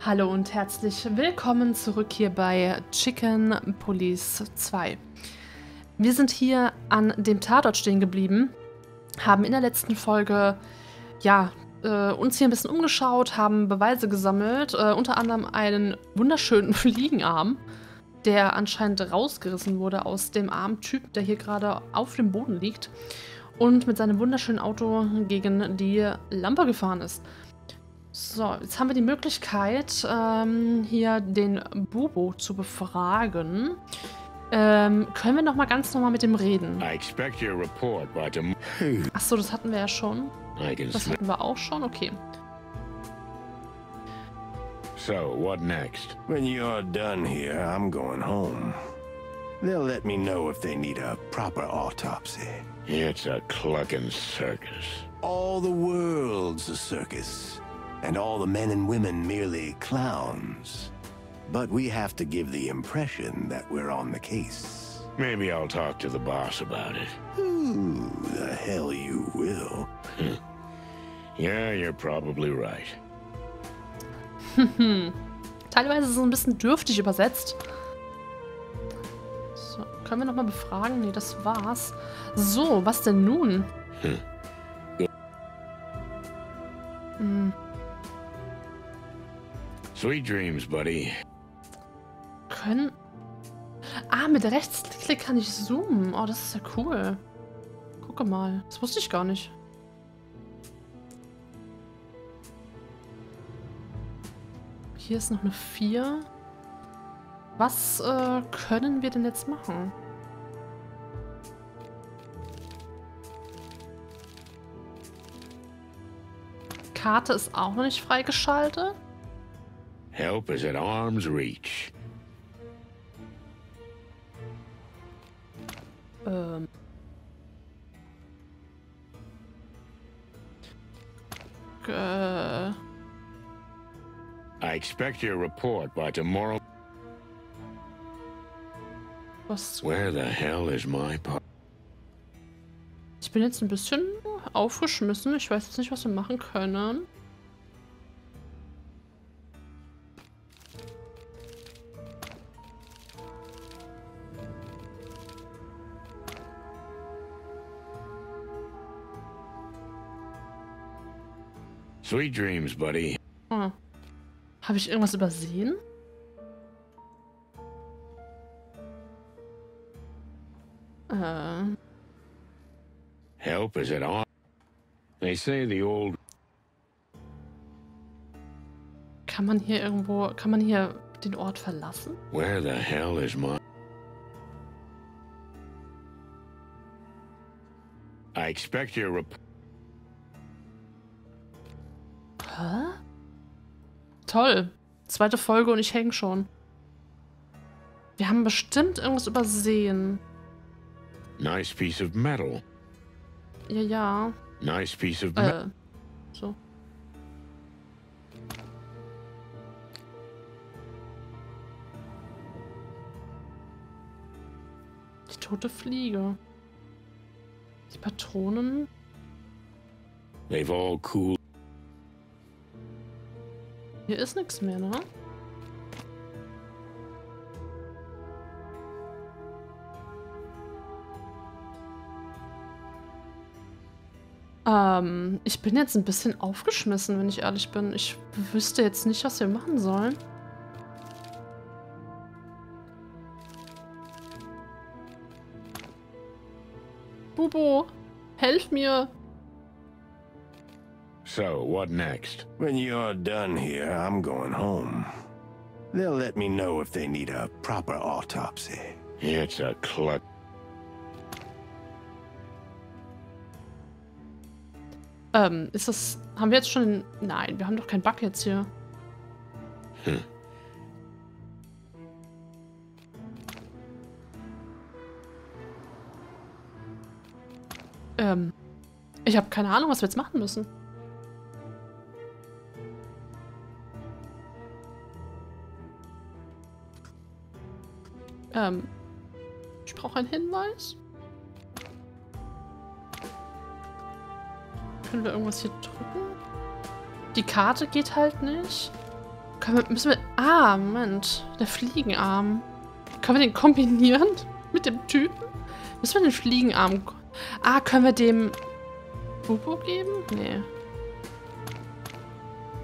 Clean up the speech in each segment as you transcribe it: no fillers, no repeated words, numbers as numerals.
Hallo und herzlich willkommen zurück hier bei Chicken Police 2. Wir sind hier an dem Tatort stehen geblieben, haben in der letzten Folge, uns hier ein bisschen umgeschaut, haben Beweise gesammelt, unter anderem einen wunderschönen Fliegenarm, der anscheinend rausgerissen wurde aus dem armen Typ, der hier gerade auf dem Boden liegt und mit seinem wunderschönen Auto gegen die Lampe gefahren ist. So, jetzt haben wir die Möglichkeit, hier den Bubo zu befragen. Können wir noch mal ganz normal mit dem reden? Achso, das hatten wir ja schon. Das hatten wir auch schon, okay. So, what next? When you're done here, I'm going home. They'll let me know if they need a proper autopsy. It's a clucking circus. All the world's a circus, and all the men and women merely clowns. But we have to give the impression that we're on the case. Maybe I'll talk to the boss about it. Ooh, the hell you will. Yeah, you're probably right. Teilweise so ein bisschen dürftig übersetzt. So, können wir nochmal befragen? Nee, das war's. So, was denn nun? Sweet dreams, buddy. Können... Ah, mit Rechtsklick kann ich zoomen. Oh, das ist ja cool. Gucke mal. Das wusste ich gar nicht. Hier ist noch eine 4. Was können wir denn jetzt machen? Karte ist auch noch nicht freigeschaltet. Help is at arm's reach. I expect your report by tomorrow. Was? Where the hell is my part? Ich bin jetzt ein bisschen aufgeschmissen. Ich weiß jetzt nicht, was wir machen können. Sweet dreams, buddy. Oh. Habe ich irgendwas übersehen? Help is at arm. They say the old. Kann man hier irgendwo... Kann man hier den Ort verlassen? Where the hell is my... I expect your report. Hä? Toll. Zweite Folge und ich hänge schon. Wir haben bestimmt irgendwas übersehen. Nice piece of metal. Ja, ja. Nice piece of metal. So. Die tote Fliege. Die Patronen. They've all cooled. Hier ist nichts mehr, ne? Ich bin jetzt ein bisschen aufgeschmissen, wenn ich ehrlich bin. Ich wüsste jetzt nicht, was wir machen sollen. Bubo, helf mir! So, what next? When you're done here, I'm going home. They'll let me know if they need a proper autopsy. It's a cluck. Ist das... Haben wir jetzt schon... Nein, wir haben doch keinen Bug jetzt hier. Ich habe keine Ahnung, was wir jetzt machen müssen. Ich brauche einen Hinweis. Können wir irgendwas hier drücken? Die Karte geht halt nicht. Müssen wir... Ah, Moment. Der Fliegenarm. Können wir den kombinieren mit dem Typen? Müssen wir den Fliegenarm... Ah, können wir dem... Bubo geben? Nee.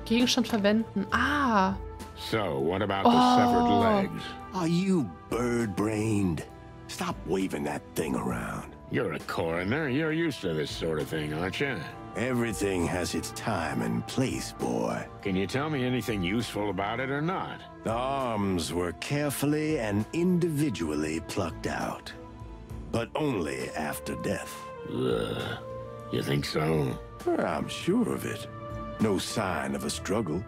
Gegenstand verwenden. Ah. So, what about the severed legs? Are you bird-brained? Stop waving that thing around. You're a coroner. You're used to this sort of thing, aren't you? Everything has its time and place, boy. Can you tell me anything useful about it or not? The arms were carefully and individually plucked out, but only after death. Ugh. You think so? I'm sure of it. No sign of a struggle.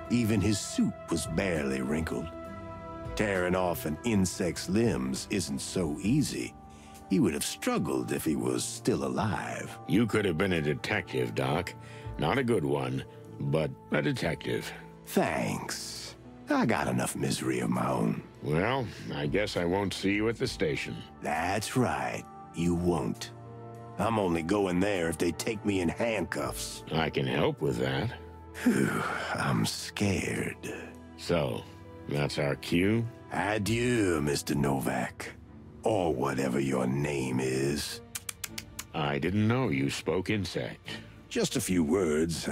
Even his suit was barely wrinkled. Tearing off an insect's limbs isn't so easy. He would have struggled if he was still alive. You could have been a detective, Doc. Not a good one, but a detective. Thanks. I got enough misery of my own. Well, I guess I won't see you at the station. That's right. You won't. I'm only going there if they take me in handcuffs. I can help with that. Phew, I'm scared. So, that's our cue? Adieu, Mr. Novak. Or whatever your name is. I didn't know you spoke insect. Just a few words.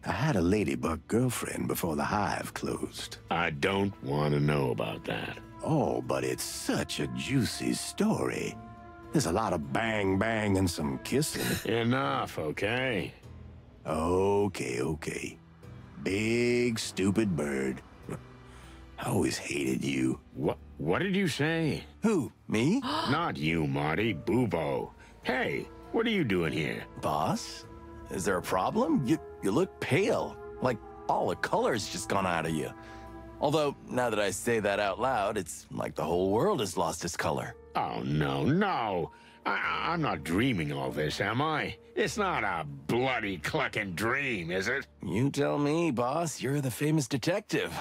I had a ladybug girlfriend before the Hive closed. I don't want to know about that. Oh, but it's such a juicy story. There's a lot of bang-bang and some kissing. Enough, okay? Okay. Big, stupid bird. I always hated you. What did you say? Who, me? Not you, Marty. Bubo. Hey, what are you doing here? Boss? Is there a problem? You look pale. Like all the color's just gone out of you. Although, now that I say that out loud, it's like the whole world has lost its color. Oh, no. I'm not dreaming all this, am I? It's not a bloody clucking dream, is it? You tell me, boss. You're the famous detective.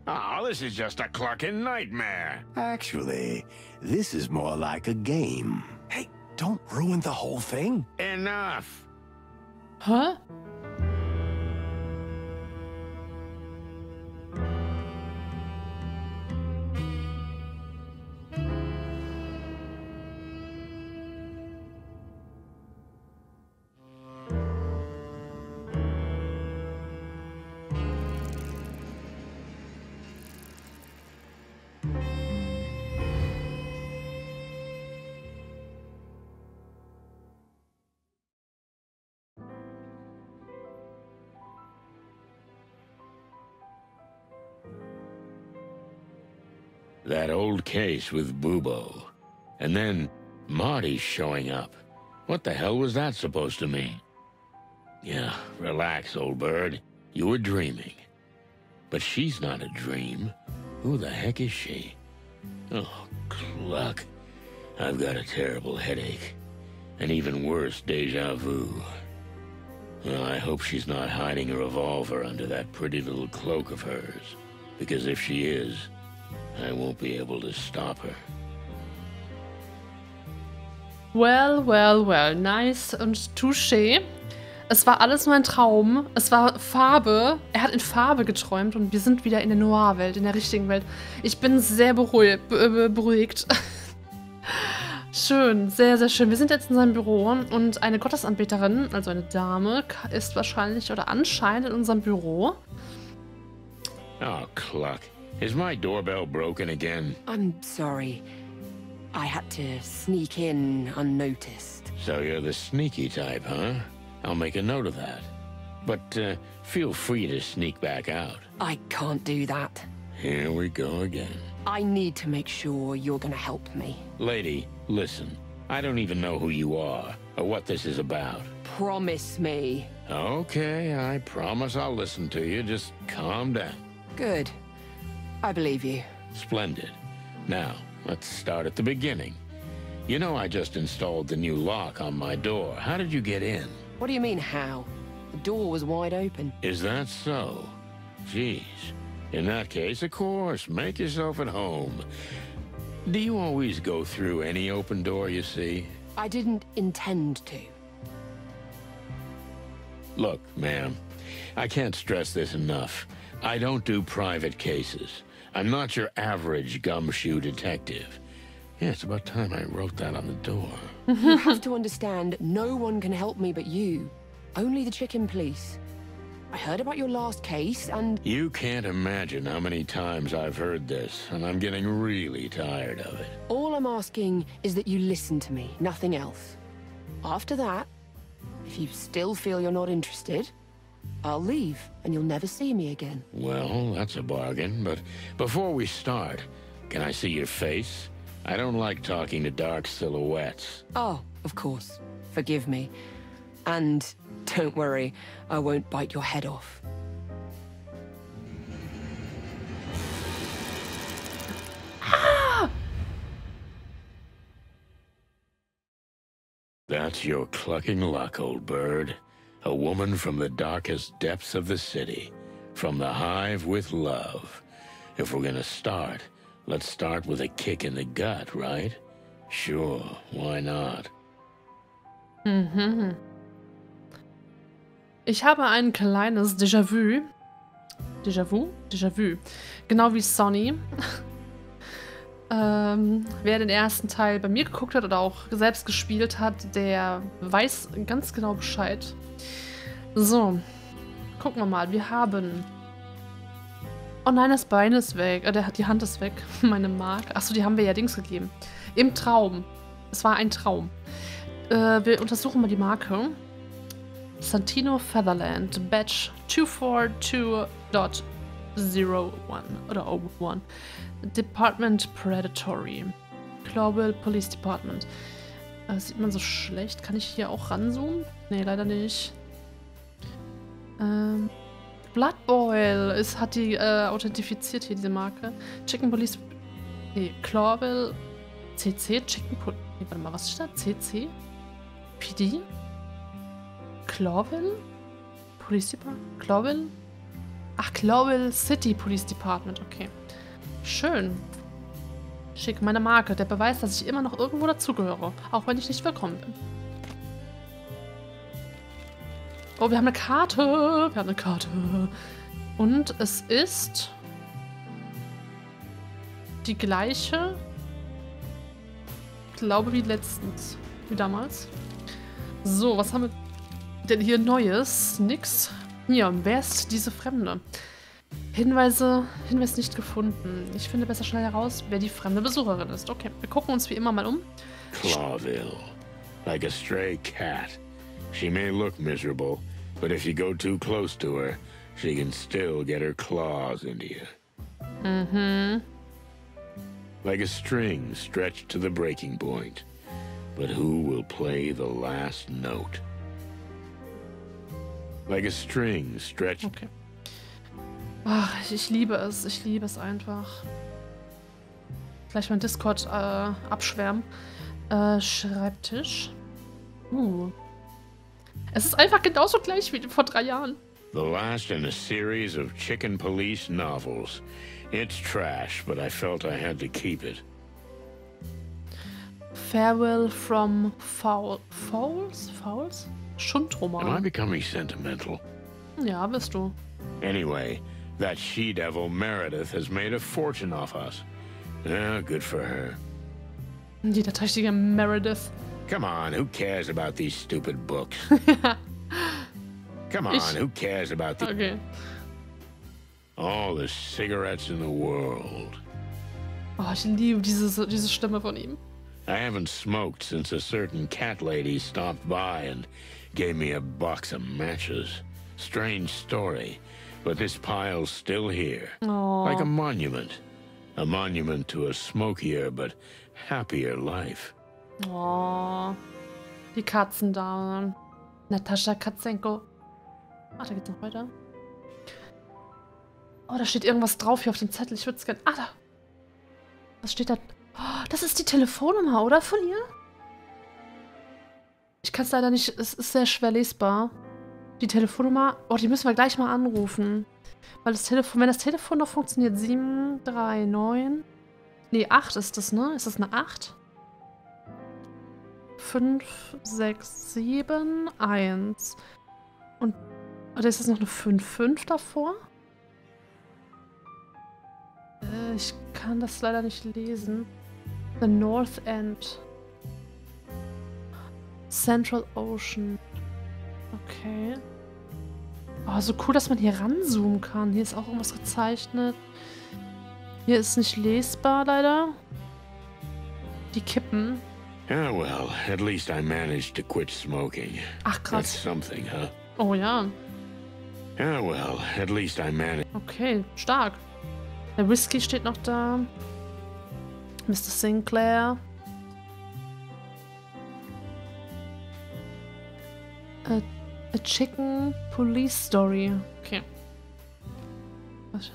Oh, this is just a clucking nightmare. Actually, this is more like a game. Hey, don't ruin the whole thing. Enough. Huh? That old case with Bubo. And then Marty's showing up. What the hell was that supposed to mean? Yeah, relax, old bird. You were dreaming. But she's not a dream. Who the heck is she? Oh, cluck. I've got a terrible headache. And even worse, deja vu. Well, I hope she's not hiding a revolver under that pretty little cloak of hers. Because if she is, I won't be able to stop her. Well. Nice und touché. Es war alles nur ein Traum. Es war Farbe. Er hat in Farbe geträumt und wir sind wieder in der Noir-Welt, in der richtigen Welt. Ich bin sehr beruhigt. Schön, sehr, sehr schön. Wir sind jetzt in seinem Büro und eine Gottesanbeterin, also eine Dame, ist wahrscheinlich oder anscheinend in unserem Büro. Oh, cluck. Is my doorbell broken again? I'm sorry. I had to sneak in unnoticed. So you're the sneaky type, huh? I'll make a note of that. But feel free to sneak back out. I can't do that. Here we go again. I need to make sure you're gonna help me. Lady, listen. I don't even know who you are or what this is about. Promise me. Okay, I promise I'll listen to you. Just calm down. Good. I believe you. Splendid. Now, let's start at the beginning. You know I just installed the new lock on my door. How did you get in? What do you mean, how? The door was wide open. Is that so? Jeez. In that case, of course, make yourself at home. Do you always go through any open door you see? I didn't intend to. Look, ma'am, I can't stress this enough. I don't do private cases. I'm not your average gumshoe detective. Yeah, it's about time I wrote that on the door. You have to understand, no one can help me but you. Only the chicken police. I heard about your last case and... You can't imagine how many times I've heard this, and I'm getting really tired of it. All I'm asking is that you listen to me, nothing else. After that, if you still feel you're not interested, I'll leave and you'll never see me again. Well, that's a bargain, but before we start, can I see your face? I don't like talking to dark silhouettes. Oh, of course. Forgive me. And don't worry, I won't bite your head off. That's your clucking luck, old bird. A woman from the darkest depths of the city. From the Hive with love. If we're gonna start, let's start with a kick in the gut, right? Sure, why not? Mhm. Ich habe ein kleines Déjà-vu. Déjà-vu? Déjà-vu. Genau wie Sonny. Wer den ersten Teil bei mir geguckt hat oder auch selbst gespielt hat, der weiß ganz genau Bescheid. So, gucken wir mal. Wir haben... Oh nein, das Bein ist weg. Die Hand ist weg. Meine Mark. Achso, die haben wir ja Dings gegeben. Im Traum. Es war ein Traum. Wir untersuchen mal die Marke. Santino Featherland. Batch 242.01 oder 01. Department Predatory. Global Police Department. Das sieht man so schlecht. Kann ich hier auch ranzoomen? Nee, leider nicht. Blood Boil hat die authentifiziert hier, diese Marke. Chicken Police. Nee, Clawville. CC? Chicken Police. Nee, warte mal, was ist da? CC? PD? Clawville? Police Department? Clawville? Ach, Clawville City Police Department, okay. Schön. Schick, meine Marke. Der Beweis, dass ich immer noch irgendwo dazugehöre. Auch wenn ich nicht willkommen bin. Oh, wir haben eine Karte. Wir haben eine Karte. Und es ist die gleiche, glaube wie letztens. Wie damals. So, was haben wir denn hier Neues? Nix. Hier, wer ist diese Fremde? Hinweis nicht gefunden. Ich finde besser schnell heraus, wer die fremde Besucherin ist. Okay, wir gucken uns wie immer mal um. Clawville. Like a stray cat. She may look miserable, but if you go too close to her, she can still get her claws into you. Mhm. Like a string stretched to the breaking point. But who will play the last note? Like a string stretched... Okay. Ach, ich liebe es. Ich liebe es einfach. Gleich mein Discord abschwärmen. Schreibtisch. Es ist einfach genauso gleich wie vor 3 Jahren. The last in a series of chicken police novels. It's trash, but I felt I had to keep it. Farewell from Fowls? Schundroman. Am I becoming sentimental? Ja, bist du. Anyway, that she-devil Meredith has made a fortune off us. Yeah, good for her. Die trächtige Meredith. Come on, who cares about these stupid books? Come on, who cares about the... Okay. All the cigarettes in the world. Oh, ich liebe diese Stimme von ihm. I haven't smoked since a certain cat lady stopped by and gave me a box of matches. Strange story, but this pile's still here. Oh. Like a monument. A monument to a smokier but happier life. Oh. Die Katzendame. Natascha Katzenko. Ach, da geht's noch weiter. Oh, da steht irgendwas drauf hier auf dem Zettel. Ich würde es gerne... Ah, da. Was steht da? Oh, das ist die Telefonnummer, oder? Von ihr? Ich kann es leider nicht... Es ist sehr schwer lesbar. Die Telefonnummer... Oh, die müssen wir gleich mal anrufen. Weil das Telefon... Wenn das Telefon noch funktioniert... 739... Nee, 8 ist das, ne? Ist das eine 8? 5, 6, 7, 1. Und Oder ist das noch eine 5-5 davor? Ich kann das leider nicht lesen. The North End. Central Ocean. Okay. Oh, so cool, dass man hier ranzoomen kann. Hier ist auch irgendwas gezeichnet. Hier ist nicht lesbar, leider. Die Kippen. Ah, well, at least I managed to quit smoking. Ach, krass. That's something, huh? Oh ja. Ah, well, at least I managed. Okay, stark. Der Whisky steht noch da. Mr. Sinclair. A Chicken Police Story. Okay. Was?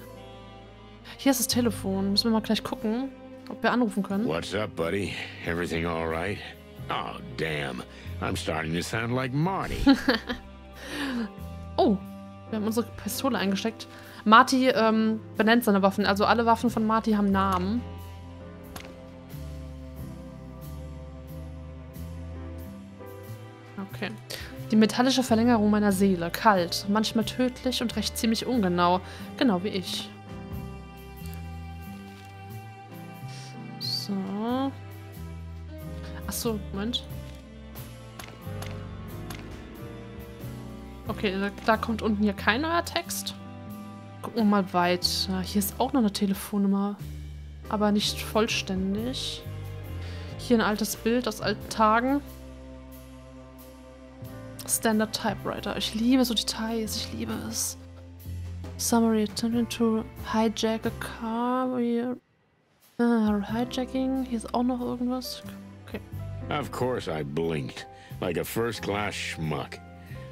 Hier ist das Telefon. Müssen wir mal gleich gucken, ob wir anrufen können. What's up, buddy? Everything all right? Oh, damn. I'm starting to sound like Marty. Oh, wir haben unsere Pistole eingesteckt. Marty benennt seine Waffen. Also alle Waffen von Marty haben Namen. Okay. Die metallische Verlängerung meiner Seele. Kalt, manchmal tödlich und recht ziemlich ungenau. Genau wie ich. So. Achso, Moment. Okay, da kommt unten hier kein neuer Text. Gucken wir mal weiter. Hier ist auch noch eine Telefonnummer. Aber nicht vollständig. Hier ein altes Bild aus alten Tagen. Standard Typewriter. Ich liebe so Details. Ich liebe es. Summary attempting to hijack a car. Hijacking. Hier ist auch noch irgendwas. Okay. Of course I blinked, like a first-class schmuck.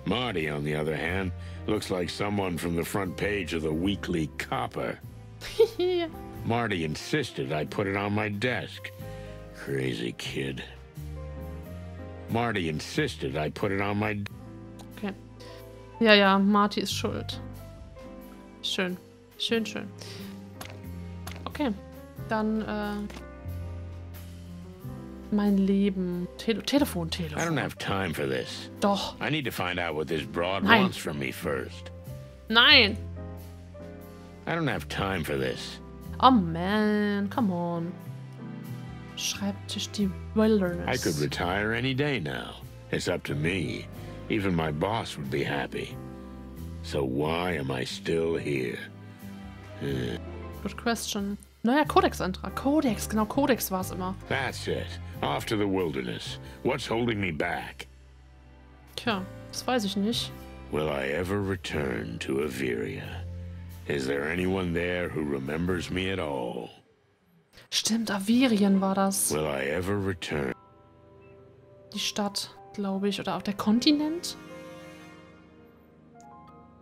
Marty, on the other hand, looks like someone from the front page of the Weekly Copper. Marty insisted I put it on my desk. Crazy kid. Marty insisted I put it on my... Okay. Ja, ja, Marty ist schuld. Schön. Schön, schön. Okay. Dann, mein Leben. Telefon. I don't have time for this. Doch. I need to find out what this broad Nein. wants from me first. Nein. I don't have time for this. Oh man, come on. Schreibtisch, die Wilderness. I could retire any day now. It's up to me. Even my boss would be happy. So why am I still here? Good question. Neuer Codex-Antrag. Codex, genau, Codex war es immer. That's it. Off to the wilderness. What's holding me back? Tja, das weiß ich nicht. Will I ever return to Averia? Is there anyone there who remembers me at all? Stimmt, Avirien war das. Will I ever return? Die Stadt, glaube ich. Oder auch der Kontinent?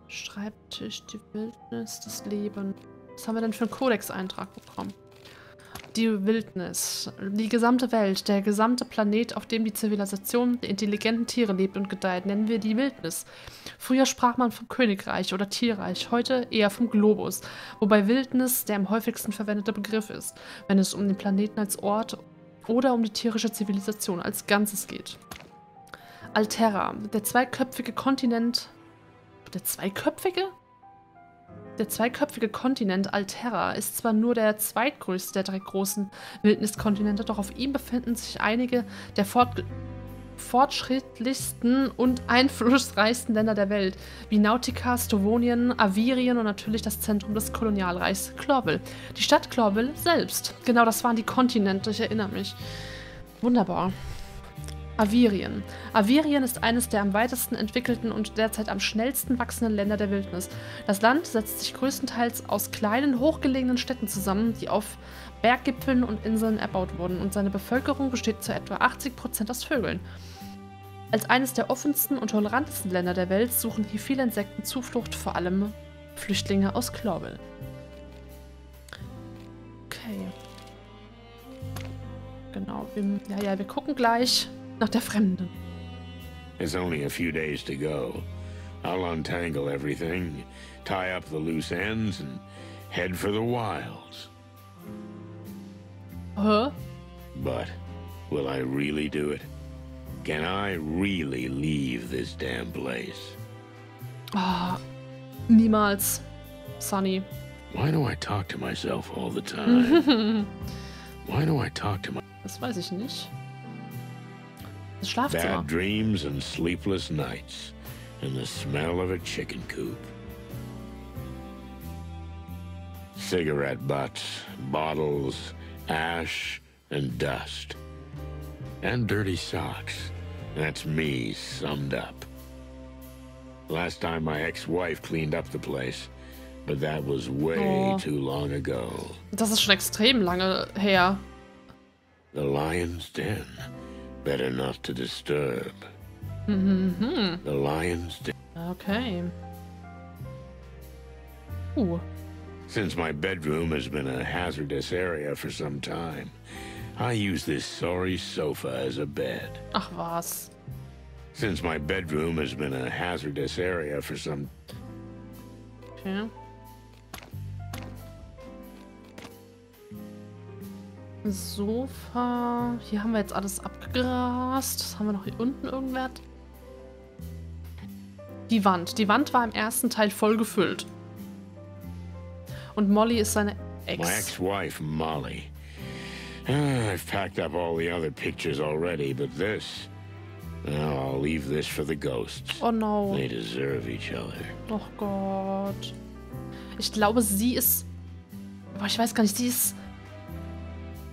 Schreibtisch, die Wildnis, das Leben. Was haben wir denn für einen Codex-Eintrag bekommen? Die Wildnis, die gesamte Welt, der gesamte Planet, auf dem die Zivilisation der intelligenten Tiere lebt und gedeiht, nennen wir die Wildnis. Früher sprach man vom Königreich oder Tierreich, heute eher vom Globus, wobei Wildnis der am häufigsten verwendete Begriff ist, wenn es um den Planeten als Ort oder um die tierische Zivilisation als Ganzes geht. Alterra, der zweiköpfige Kontinent... Der zweiköpfige? Der zweiköpfige Kontinent Alterra ist zwar nur der zweitgrößte der drei großen Wildniskontinente, doch auf ihm befinden sich einige der fortschrittlichsten und einflussreichsten Länder der Welt, wie Nautica, Stovonien, Avirien und natürlich das Zentrum des Kolonialreichs Clorville. Die Stadt Clorville selbst. Genau, das waren die Kontinente, ich erinnere mich. Wunderbar. Avirien. Avirien ist eines der am weitesten entwickelten und derzeit am schnellsten wachsenden Länder der Wildnis. Das Land setzt sich größtenteils aus kleinen, hochgelegenen Städten zusammen, die auf Berggipfeln und Inseln erbaut wurden, und seine Bevölkerung besteht zu etwa 80% aus Vögeln. Als eines der offensten und tolerantesten Länder der Welt suchen hier viele Insekten Zuflucht, vor allem Flüchtlinge aus Clorville. Okay. Genau, wir gucken gleich nach der Fremden. It's only a few days to go. I'll untangle everything, tie up the loose ends, and head for the wilds. Hä? But will I really do it? Can I really leave this damn place? Oh, Niemals, Sunny. Why do I talk to myself all the time? Why do I talk to my... Das weiß ich nicht. Das Schlafzimmer. Bad dreams and sleepless nights. And the smell of a chicken coop. Cigarette butts, bottles, ash, and dust. And dirty socks. That's me summed up. Last time my ex-wife cleaned up the place, but that was way too long ago. Das ist schon extrem lange her. The lion's den. Better not to disturb. Mhm. The lion's den. Okay. Since my bedroom has been a hazardous area for some time, I use this sorry sofa as a bed. Ach was. Since my bedroom has been a hazardous area for some... Okay. Sofa. Hier haben wir jetzt alles abgegrast. Was haben wir noch hier unten irgendwer? Die Wand. Die Wand war im ersten Teil voll gefüllt. Und Molly ist seine Ex. My ex-wife, Molly. I've packed up all the other pictures already, but this... I'll leave this for the ghosts. Oh no. They deserve each other. Oh Gott. Ich glaube, sie ist... Aber ich weiß gar nicht, sie ist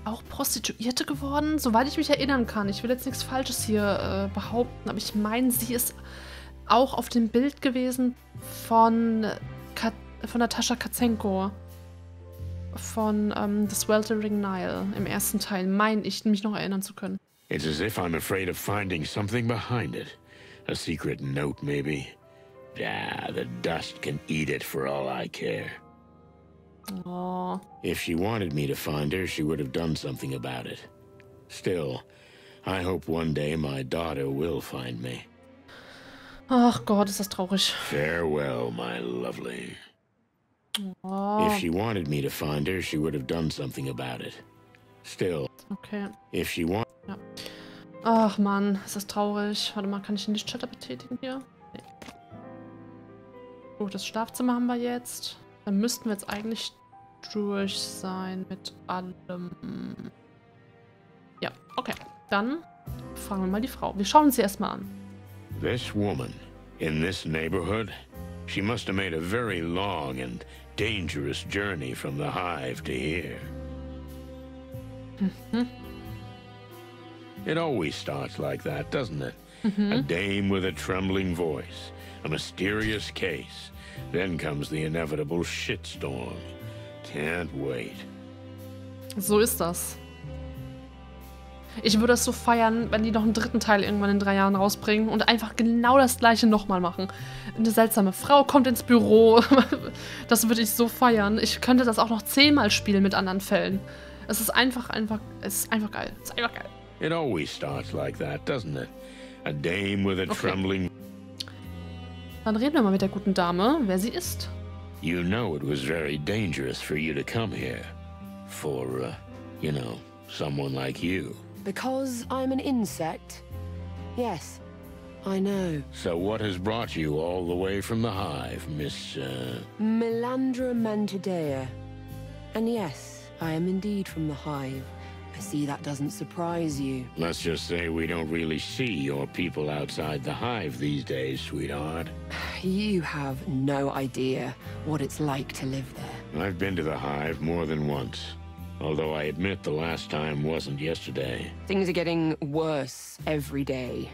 auch Prostituierte geworden, soweit ich mich erinnern kann. Ich will jetzt nichts Falsches hier behaupten, aber ich meine, sie ist auch auf dem Bild gewesen von Natascha Katzenko. Von The Sweltering Nile im ersten Teil, meine ich, mich noch erinnern zu können. It's as if I'm afraid of finding something behind it. A secret note, maybe. Ah, the dust can eat it for all I care. Oh. If she wanted me to find her, she would have done something about it. Still, I hope one day my daughter will find me. Ach Gott, ist das traurig. Farewell, my lovely. Oh. If she wanted me to find her, she would have done something about it. Still, Okay. if she wanted... Ja. Ach Mann, ist das traurig. Warte mal, kann ich den Lichtschalter betätigen hier? Nee. Gut, das Schlafzimmer haben wir jetzt. Dann müssten wir jetzt eigentlich durch sein mit allem. Ja, okay. Dann fragen wir mal die Frau. Wir schauen uns sie erstmal an. This woman, in this neighborhood, she must have made a very long and dangerous journey from the Hive to here. It always starts like that, doesn't it? A dame with a trembling voice, a mysterious case. Then comes the inevitable shitstorm. Can't wait. So ist das. Ich würde es so feiern, wenn die noch einen dritten Teil irgendwann in 3 Jahren rausbringen und einfach genau das gleiche nochmal machen. Eine seltsame Frau kommt ins Büro. Das würde ich so feiern. Ich könnte das auch noch 10-mal spielen mit anderen Fällen. Es ist einfach geil. Es ist einfach geil. It always starts like that, doesn't it? A dame with a trembling... Dann reden wir mal mit der guten Dame, wer sie ist. You know it was very dangerous for you to come here. For, you know, someone like you. Because I'm an insect? Yes, I know. So what has brought you all the way from the Hive, Miss, Melandra Mantadea. And yes, I am indeed from the Hive. I see that doesn't surprise you. Let's just say we don't really see your people outside the Hive these days, sweetheart. You have no idea what it's like to live there. I've been to the Hive more than once. Although I admit the last time wasn't yesterday. Things are getting worse every day.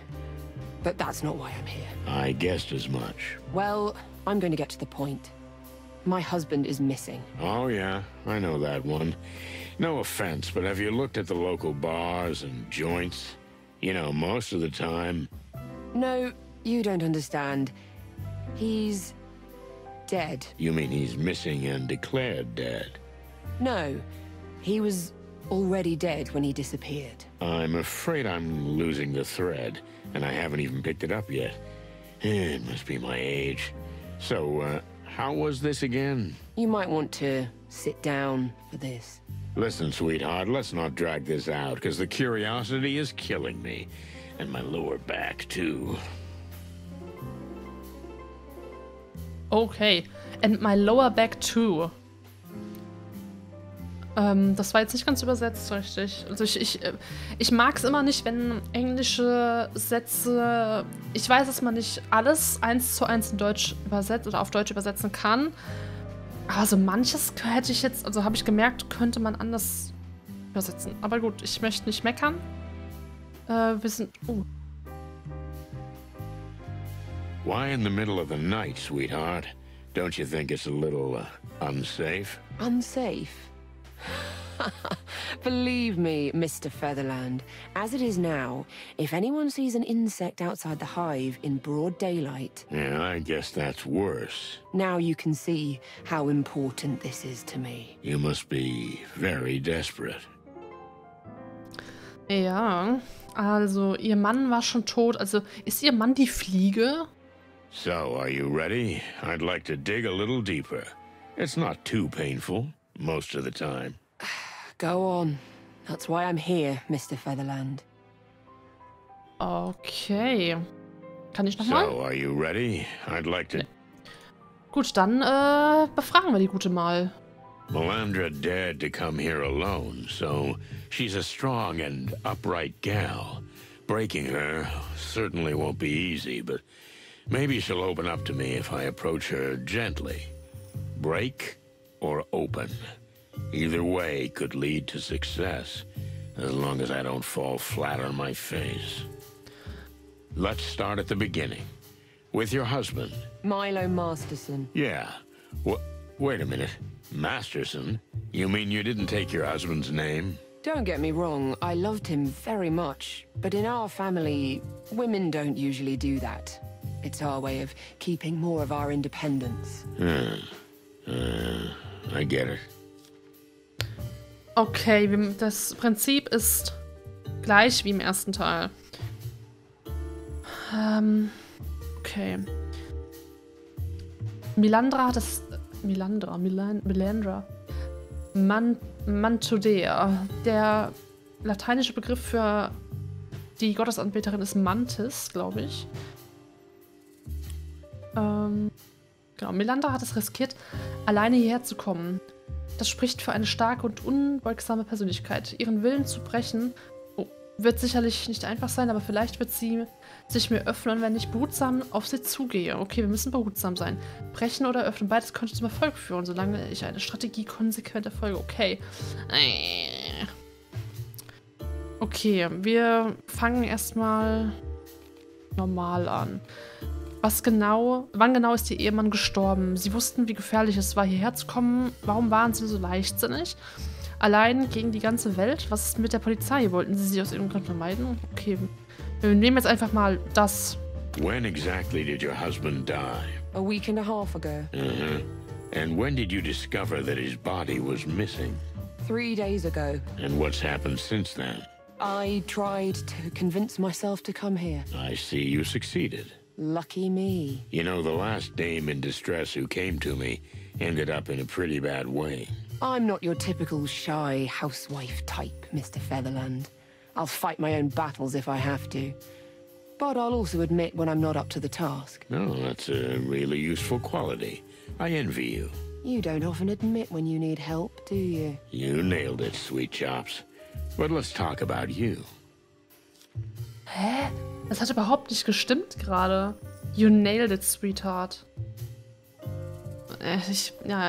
But that's not why I'm here. I guessed as much. Well, I'm going to get to the point. My husband is missing. Oh yeah, I know that one. No offense, but have you looked at the local bars and joints? You know, most of the time... No, you don't understand. He's dead. You mean he's missing and declared dead? No, he was already dead when he disappeared. I'm afraid I'm losing the thread, and I haven't even picked it up yet. It must be my age. So, how was this again? You might want to sit down for this. Listen, sweetheart, let's not drag this out, because the curiosity is killing me. And my lower back, too. Okay. And my lower back too. Das war jetzt nicht ganz übersetzt, richtig. Also ich mag es immer nicht, wenn englische Sätze... Ich weiß, dass man nicht alles 1:1 in Deutsch übersetzt oder auf Deutsch übersetzen kann. Aber so manches hätte ich jetzt... Also habe ich gemerkt, könnte man anders übersetzen. Aber gut, ich möchte nicht meckern. Wir sind... Why in the middle of the night, sweetheart? Don't you think it's a little unsafe? Unsafe? Believe me, Mr. Featherland, as it is now, if anyone sees an insect outside the hive in broad daylight... Yeah, I guess that's worse. Now you can see how important this is to me. You must be very desperate. Ja, also ihr Mann war schon tot. Also ist ihr Mann die Fliege? So, are you ready? I'd like to dig a little deeper. It's not too painful, most of the time. Go on. That's why I'm here, Mr. Featherland. Okay. Kann ich nochmal? So, are you ready? I'd like to... Nee. Gut, dann befragen wir die Gute mal. Melandra dared to come here alone, so she's a strong and upright gal. Breaking her certainly won't be easy, but maybe she'll open up to me if I approach her gently. Break or open. Either way could lead to success, as long as I don't fall flat on my face. Let's start at the beginning. With your husband. Milo Masterson. Yeah. Wait a minute. Masterson? You mean you didn't take your husband's name? Don't get me wrong, I loved him very much. But in our family, women don't usually do that. It's our way of keeping more of our independence. I get it. Okay, das Prinzip ist gleich wie im ersten Teil. Okay. Melandra hat das... Melandra. Mantodea. Der lateinische Begriff für die Gottesanbeterin ist Mantis, glaube ich. Genau, Melandra hat es riskiert, alleine hierher zu kommen. Das spricht für eine starke und unbeugsame Persönlichkeit. Ihren Willen zu brechen, wird sicherlich nicht einfach sein, aber vielleicht wird sie sich mir öffnen, wenn ich behutsam auf sie zugehe. Okay, wir müssen behutsam sein. Brechen oder öffnen, beides könnte zum Erfolg führen, solange ich eine Strategie konsequent erfolge. Okay. Okay, wir fangen erstmal normal an. Wann genau ist ihr Ehemann gestorben? Sie wussten, wie gefährlich es war, hierher zu kommen. Warum waren sie so leichtsinnig? Allein gegen die ganze Welt? Was ist mit der Polizei? Wollten sie aus irgendeinem Grund vermeiden? Okay, wir nehmen jetzt einfach mal das. When exactly did your husband die? A week and a half ago. And when did you discover that his body was missing? 3 days ago. And what's happened since then? I tried to convince myself to come here. I see you succeeded. Lucky me. You know, the last dame in distress who came to me ended up in a pretty bad way. I'm not your typical shy housewife type, Mr. Featherland. I'll fight my own battles if I have to. But I'll also admit when I'm not up to the task. Oh, that's a really useful quality. I envy you. You don't often admit when you need help, do you? You nailed it, sweet chops. But let's talk about you. Hä? Das hat überhaupt nicht gestimmt gerade. You nailed it, sweetheart.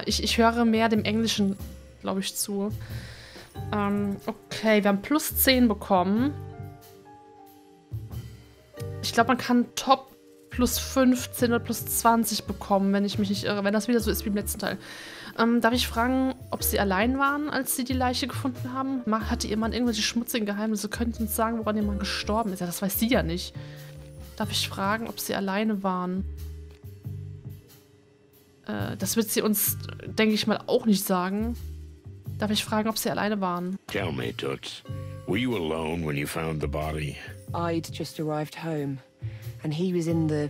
Ich höre mehr dem Englischen, glaube ich, zu. Okay, wir haben plus 10 bekommen. Ich glaube, man kann Top plus 15 oder plus 20 bekommen, wenn ich mich nicht irre. Wenn das wieder so ist wie im letzten Teil. Darf ich fragen, ob sie allein waren, als sie die Leiche gefunden haben? Hatte ihr Mann irgendwelche schmutzigen Geheimnisse? Könnt ihr uns sagen, woran ihr Mann gestorben ist? Ja, das weiß sie ja nicht. Darf ich fragen, ob sie alleine waren? Das wird sie uns, denke ich mal, auch nicht sagen. Darf ich fragen, ob sie alleine waren? Tell me, Toots. Were you alone when you found the body? I'd just arrived home, and he was in the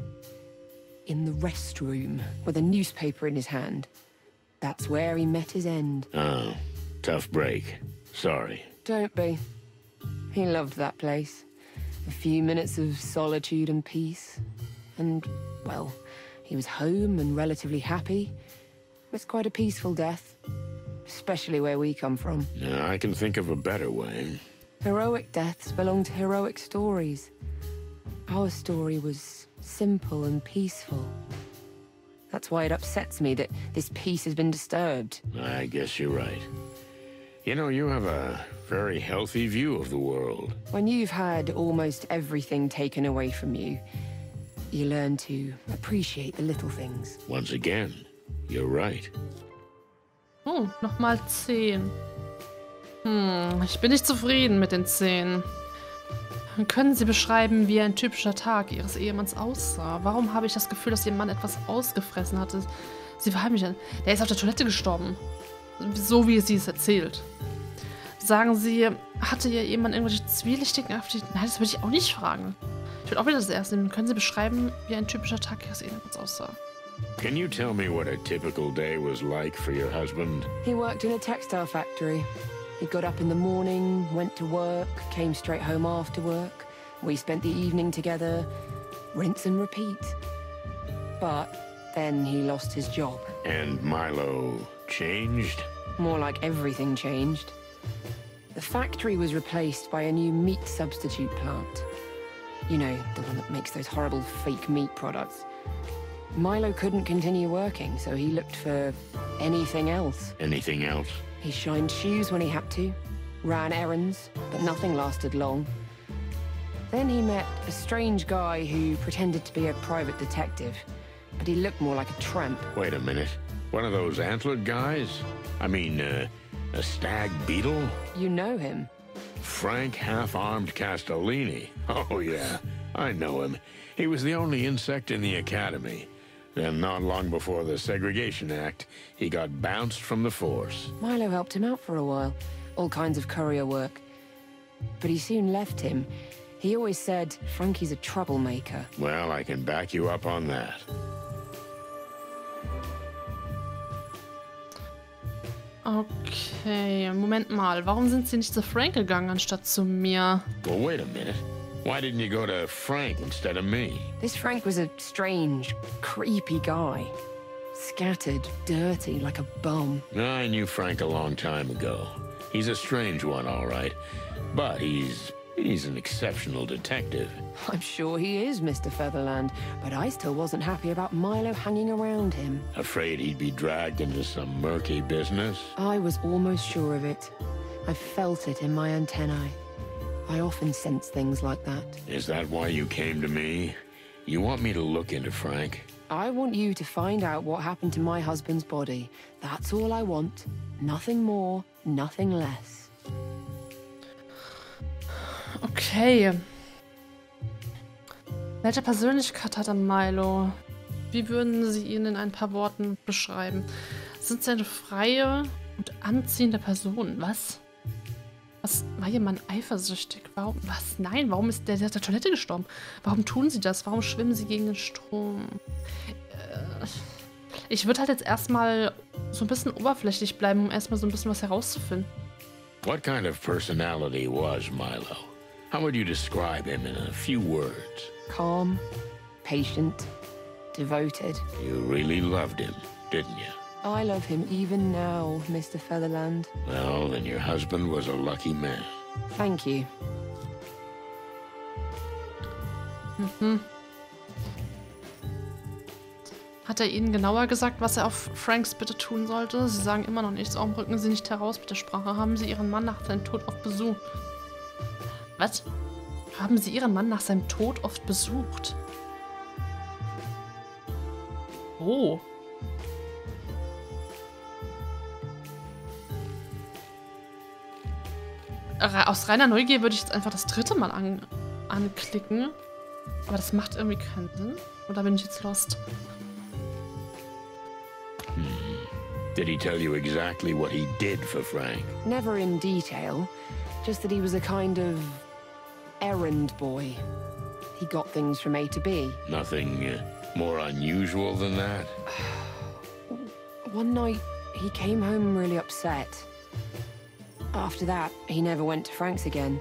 restroom with a newspaper in his hand. That's where he met his end. Oh, tough break. Sorry. Don't be. He loved that place. A few minutes of solitude and peace. And, well, He was home and relatively happy. It's quite a peaceful death, especially where we come from. Yeah, I can think of a better way. Heroic deaths belong to heroic stories. Our story was simple and peaceful. That's why it upsets me that this peace has been disturbed. I guess you're right. You know, you have a very healthy view of the world. When you've had almost everything taken away from you, you learn to appreciate the little things. Once again, you're right. Oh, nochmal 10. Ich bin nicht zufrieden mit den 10. Können Sie beschreiben, wie ein typischer Tag Ihres Ehemanns aussah? Warum habe ich das Gefühl, dass Ihr Mann etwas ausgefressen hatte? Sie war heimlich. Der ist auf der Toilette gestorben. So wie sie es erzählt. Sagen Sie, hatte Ihr Ehemann irgendwelche zwielichtigen Aktivitäten? Nein, das würde ich auch nicht fragen. Ich würde auch wieder das erste nehmen. Können Sie beschreiben, wie ein typischer Tag Ihres Ehemanns aussah? Can you tell me what a typical day was like for your husband? He worked in a textile factory. He got up in the morning, went to work, came straight home after work. We spent the evening together, rinse and repeat. But then he lost his job. And Milo changed? More like everything changed. The factory was replaced by a new meat substitute plant. You know, the one that makes those horrible fake meat products. Milo couldn't continue working, so he looked for anything else. Anything else? He shined shoes when he had to, ran errands, but nothing lasted long. Then he met a strange guy who pretended to be a private detective, but he looked more like a tramp. Wait a minute. One of those antlered guys? I mean, a stag beetle? You know him. Frank Half-Armed Castellini. Oh, yeah. I know him. He was the only insect in the academy. Then, not long before the Segregation Act, he got bounced from the force. Milo helped him out for a while. All kinds of courier work. But he soon left him. He always said, Frankie's a troublemaker. Well, I can back you up on that. Okay, Moment mal. Warum sind Sie nicht zu Frank gegangen, anstatt zu mir? Well, wait a minute. Why didn't you go to Frank instead of me? This Frank was a strange, creepy guy. Scattered, dirty, like a bum. I knew Frank a long time ago. He's a strange one, all right. But he's an exceptional detective. I'm sure he is, Mr. Featherland, but I still wasn't happy about Milo hanging around him. Afraid he'd be dragged into some murky business? I was almost sure of it. I felt it in my antennae. I often sense things like that. Is that why you came to me? You want me to look into Frank? I want you to find out what happened to my husband's body. That's all I want. Nothing more, nothing less. Okay. Welche Persönlichkeit hat er Milo? Wie würden Sie ihn in ein paar Worten beschreiben? Sind Sie eine freie und anziehende Person? Was? Was? War Ihr Mann eifersüchtig? Warum? Was? Nein, warum ist der auf der Toilette gestorben? Warum tun Sie das? Warum schwimmen Sie gegen den Strom? Ich würde halt jetzt erstmal so ein bisschen oberflächlich bleiben, um erstmal so ein bisschen was herauszufinden. What kind of personality was Milo? How would you describe him in a few words? Calm, patient, devoted. You really loved him, didn't you? I love him even now, Mr. Featherland. Well, then your husband was a lucky man. Thank you. Hat er Ihnen genauer gesagt, was er auf Franks Bitte tun sollte? Sie sagen immer noch nichts. Warum rücken Sie nicht heraus mit der Sprache? Haben Sie Ihren Mann nach seinem Tod oft besucht? Was? Haben Sie Ihren Mann nach seinem Tod oft besucht? Oh. Aus reiner Neugier würde ich jetzt einfach das dritte Mal anklicken. Aber das macht irgendwie keinen Sinn. Oder bin ich jetzt lost? Did he tell you exactly what he did for Frank? Never in detail. Just that he was a kind of errand boy. He got things from A to B. Nothing more unusual than that? One night, he came home really upset. After that, he never went to Frank's again.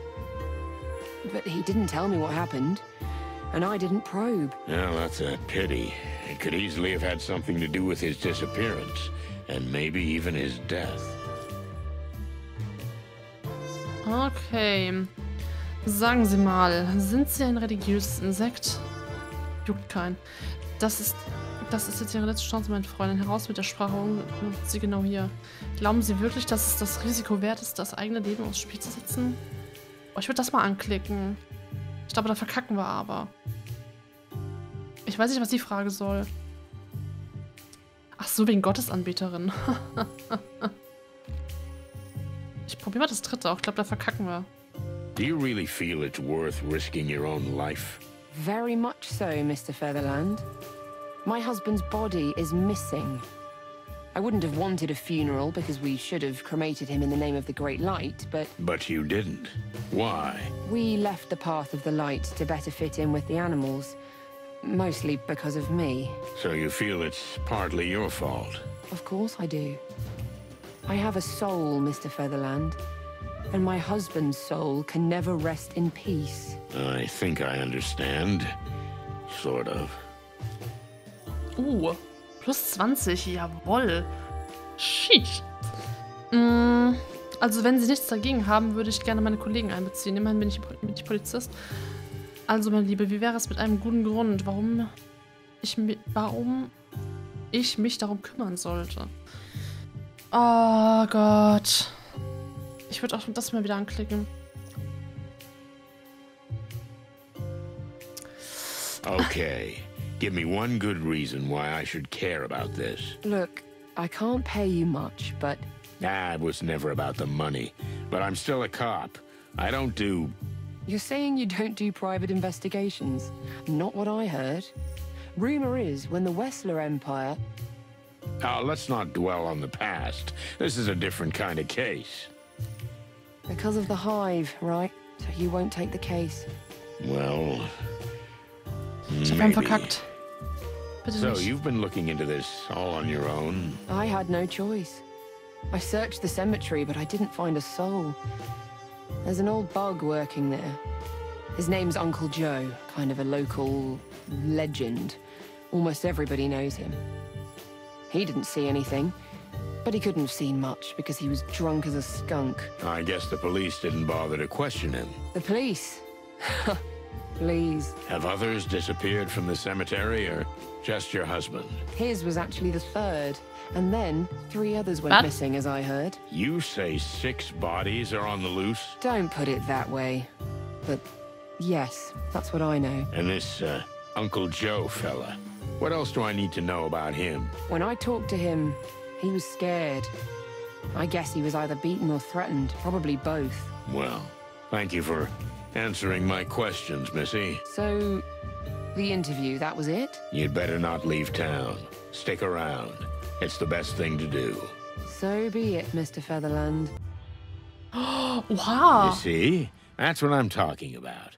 But he didn't tell me what happened, and I didn't probe. Well, that's a pity. It could easily have had something to do with his disappearance, and maybe even his death. Okay. Sagen Sie mal, sind Sie ein religiöses Insekt? Juckt keinen. Das ist jetzt Ihre letzte Chance, meine Freundin. Heraus mit der Sprache und Sie genau hier. Glauben Sie wirklich, dass es das Risiko wert ist, das eigene Leben aufs Spiel zu setzen? Oh, ich würde das mal anklicken. Ich glaube, da verkacken wir aber. Ich weiß nicht, was die Frage soll. Ach so, wegen Gottesanbeterin. Ich probiere mal das dritte auch. Ich glaube, da verkacken wir. Do you really feel it's worth risking your own life? Very much so, Mr. Featherland. My husband's body is missing. I wouldn't have wanted a funeral because we should have cremated him in the name of the Great Light, but... But you didn't. Why? We left the path of the light to better fit in with the animals. Mostly because of me. So you feel it's partly your fault? Of course I do. I have a soul, Mr. Featherland. And my husband's soul can never rest in peace. I think I understand. Sort of. Plus 20, jawoll. Sheesh. Also wenn Sie nichts dagegen haben, würde ich gerne meine Kollegen einbeziehen. Immerhin bin ich Polizist. Also, meine Liebe, wie wäre es mit einem guten Grund, warum ich mich darum kümmern sollte? Oh Gott. Ich würde auch das mal wieder anklicken. Okay. Give me one good reason why I should care about this. Look, I can't pay you much, but... It was never about the money. But I'm still a cop. I don't do... You're saying you don't do private investigations? Not what I heard. Rumor is, when the Wessler Empire... Oh, let's not dwell on the past. This is a different kind of case. Because of the Hive, right? So you won't take the case? Well... Ich hab einen verkackt. Bitte So, nicht. you've been looking into this all on your own? I had no choice. I searched the cemetery, but I didn't find a soul. There's an old bug working there. His name's Uncle Joe, kind of a local legend. Almost everybody knows him. He didn't see anything, but he couldn't have seen much because he was drunk as a skunk. I guess the police didn't bother to question him. The police? Please. Have others disappeared from the cemetery, or just your husband? His was actually the third, and then 3 others went What? missing, as I heard. You say 6 bodies are on the loose? Don't put it that way. But yes, that's what I know. And this, Uncle Joe fella. What else do I need to know about him? When I talked to him, he was scared. I guess he was either beaten or threatened, probably both. Well, thank you for answering my questions, Missy. So, the interview, that was it? You'd better not leave town. Stick around. It's the best thing to do. So be it, Mr. Featherland. Wow. You see? That's what I'm talking about.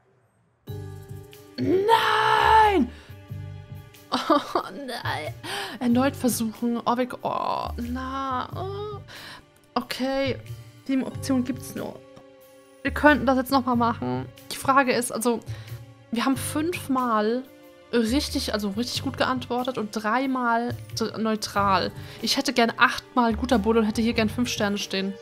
Nein! Oh, nein. Erneut versuchen. Oh, na. Oh. Okay. 7 Optionen gibt's nur. Wir könnten das jetzt nochmal machen. Die Frage ist, also, wir haben 5-mal richtig gut geantwortet und 3-mal neutral. Ich hätte gern 8-mal guter Bulle und hätte hier gern 5 Sterne stehen.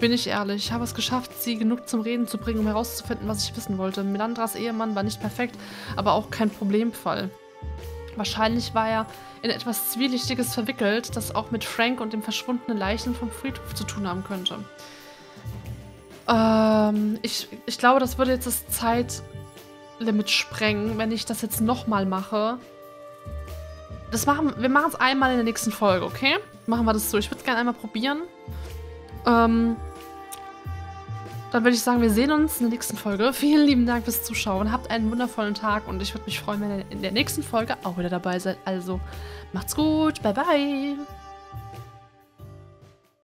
Bin ich ehrlich. Ich habe es geschafft, sie genug zum Reden zu bringen, um herauszufinden, was ich wissen wollte. Melandras Ehemann war nicht perfekt, aber auch kein Problemfall. Wahrscheinlich war er in etwas Zwielichtiges verwickelt, das auch mit Frank und dem verschwundenen Leichen vom Friedhof zu tun haben könnte. Ich glaube, das würde jetzt das Zeitlimit sprengen, wenn ich das jetzt nochmal mache. Wir machen es einmal in der nächsten Folge, okay? Machen wir das so. Ich würde es gerne einmal probieren. Dann würde ich sagen, wir sehen uns in der nächsten Folge. Vielen lieben Dank fürs Zuschauen. Habt einen wundervollen Tag und ich würde mich freuen, wenn ihr in der nächsten Folge auch wieder dabei seid. Also, macht's gut. Bye, bye.